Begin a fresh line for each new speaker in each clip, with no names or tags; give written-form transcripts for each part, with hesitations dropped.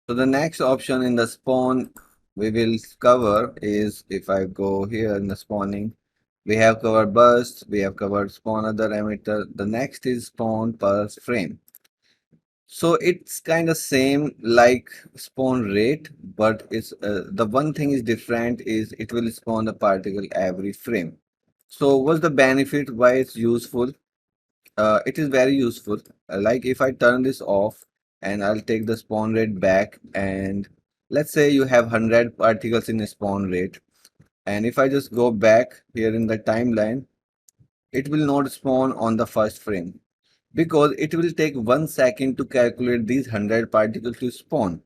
So the next option in the spawn we will cover is, if I go here in the spawning, we have covered burst, we have covered spawn other emitter. The next is spawn per frame. So it's kind of same like spawn rate, but it's the one thing is different is it will spawn the particle every frame. So what's the benefit? Why it's useful? It is very useful. Like if I turn this off and I'll take the spawn rate back, and let's say you have 100 particles in a spawn rate, and if I just go back here in the timeline, it will not spawn on the first frame because it will take 1 second to calculate these 100 particles to spawn.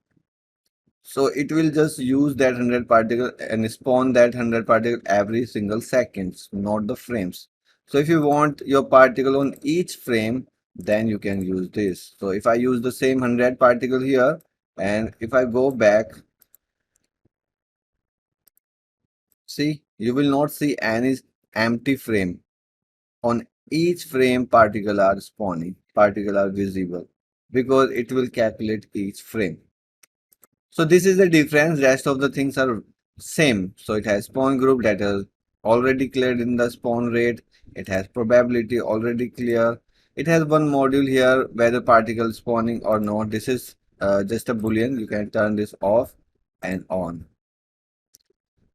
So it will just use that 100 particle and spawn that 100 particle every single seconds, not the frames. So if you want your particle on each frame, then you can use this. So if I use the same 100 particle here, and if I go back, see, you will not see any empty frame. On each frame, particle are spawning, particle are visible because it will calculate each frame. So this is the difference. Rest of the things are same. So it has spawn group that is already cleared in the spawn rate. It has probability already clear. It has one module here whether particle spawning or not. This is just a boolean. You can turn this off and on.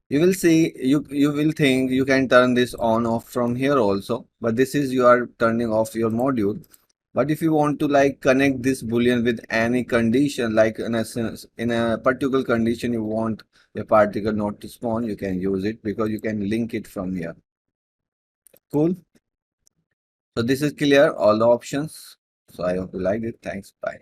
You will see, you will think you can turn this on off from here also, but this is you are turning off your module. But if you want to like connect this boolean with any condition, like in a particular condition you want the particle not to spawn, you can use it because you can link it from here. Cool. So this is clear, all the options. So I hope you liked it. Thanks. Bye.